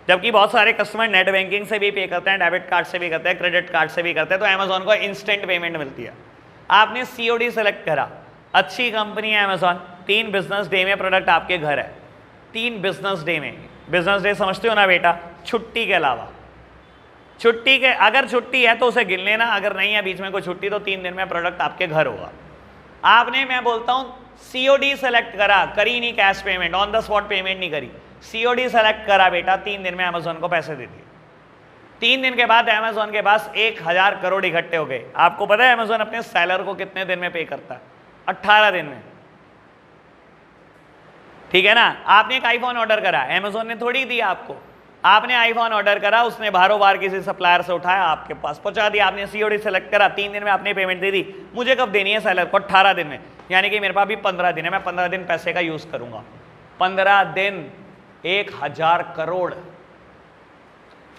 जबकि बहुत सारे कस्टमर नेट बैंकिंग से भी पे करते हैं, डेबिट कार्ड से भी करते हैं, क्रेडिट कार्ड से भी करते हैं, तो अमेज़न को इंस्टेंट पेमेंट मिलती है। आपने COD सेलेक्ट करा, अच्छी कंपनी है अमेज़न, 3 बिजनेस डे में प्रोडक्ट आपके घर है, 3 बिजनेस डे में, बिजनेस डे समझते हो ना बेटा, छुट्टी के अलावा, छुट्टी के अगर छुट्टी है तो उसे गिन लेना, अगर नहीं है बीच में कोई छुट्टी तो 3 दिन में प्रोडक्ट आपके घर होगा। आपने, मैं बोलता हूं, सीओडी सेलेक्ट करा, करी नहीं cash payment, on the spot payment नहीं करी, सीओडी सेलेक्ट करा बेटा, 3 दिन में अमेजोन को पैसे दे दिए। 3 दिन के बाद अमेजोन के पास 1000 करोड़ इकट्ठे हो गए। आपको पता है अमेजोन अपने सेलर को कितने दिन में पे करता है? 18 दिन में, ठीक है ना। आपने एक आईफोन ऑर्डर करा, अमेजोन ने थोड़ी दिया आपको, आपने आईफोन ऑर्डर करा, उसने बाहरों बार किसी सप्लायर से उठाया, आपके पास पहुंचा दिया, आपने सीओडी सेलेक्ट करा, 3 दिन में आपने पेमेंट दे दी। मुझे कब देनी है? सेलर को 18 दिन में, यानी कि मेरे पास भी 15 दिन है, मैं 15 दिन पैसे का यूज करूंगा। 15 दिन 1000 करोड़,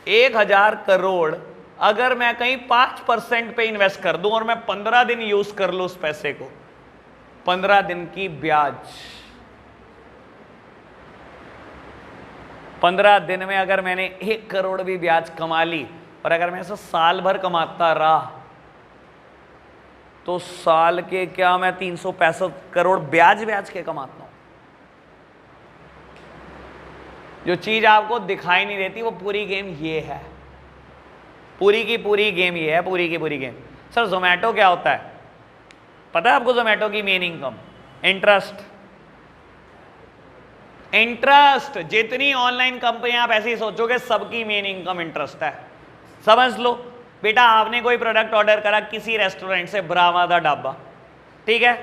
1000 करोड़ अगर मैं कहीं 5% पे इन्वेस्ट कर दूं और मैं 15 दिन यूज कर लूं उस पैसे को, 15 दिन की ब्याज, 15 दिन में अगर मैंने 1 करोड़ भी ब्याज कमा ली, और अगर मैं इसे साल भर कमाता रहा तो साल के क्या मैं 365 करोड़ ब्याज के कमाता हूं। जो चीज आपको दिखाई नहीं देती वो पूरी गेम ये है, पूरी की पूरी गेम ये है, पूरी की पूरी गेम। सर जोमेटो क्या होता है पता है आपको? जोमेटो की मेन इनकम इंटरेस्ट, इंटरेस्ट। जितनी ऑनलाइन कंपनियां आप ऐसे ही सोचोगे सबकी मेन इनकम इंटरेस्ट है। समझ लो बेटा, आपने कोई प्रोडक्ट ऑर्डर करा किसी रेस्टोरेंट से, ब्रावा दा ढाबा, ठीक है,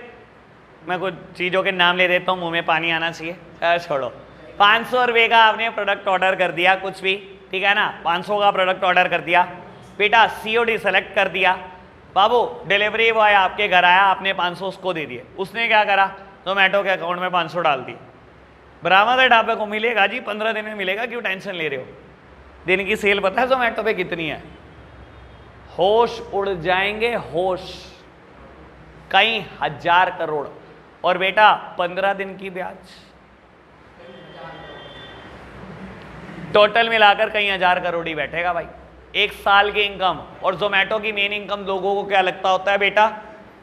मैं कुछ चीजों के नाम ले देता हूं, मुंह में पानी आना चाहिए, छोड़ो। 500 रुपये का आपने प्रोडक्ट ऑर्डर कर दिया, कुछ भी, ठीक है ना, 500 का प्रोडक्ट ऑर्डर कर दिया बेटा, सीओडी सेलेक्ट कर दिया, बाबू डिलीवरी बॉय आपके घर आया, आपने 500 उसको दे दिए, उसने क्या करा? जोमेटो के अकाउंट में 500 डाल दिए। ब्राह्मण ढाबे को मिलेगा जी, 15 दिन में मिलेगा, क्यों टेंशन ले रहे हो? दिन की सेल पता है जोमेटो पे कितनी है? होश उड़ जाएंगे, होश, कई 1000 करोड़। और बेटा 15 दिन की ब्याज, टोटल मिलाकर कई 1000 करोड़ ही बैठेगा भाई, 1 साल की इनकम। और जोमेटो की मेन इनकम लोगों को क्या लगता होता है बेटा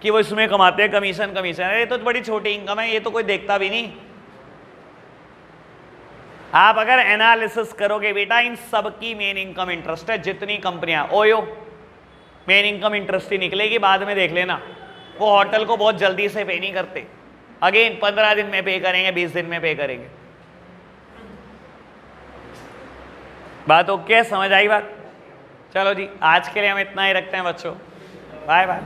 कि वो इसमें कमाते हैं कमीशन, कमीशन। ये तो बड़ी छोटी इनकम है, ये तो कोई देखता भी नहीं। आप अगर एनालिसिस करोगे बेटा, इन सब की मेन इनकम इंटरेस्ट है। जितनी कंपनियां, ओयो मेन इनकम इंटरेस्ट ही निकलेगी, बाद में देख लेना। वो होटल को बहुत जल्दी से पे नहीं करते, अगेन 15 दिन में पे करेंगे, 20 दिन में पे करेंगे। बात ओके, समझ आई बात? चलो जी, आज के लिए हम इतना ही रखते हैं बच्चों, बाय बाय।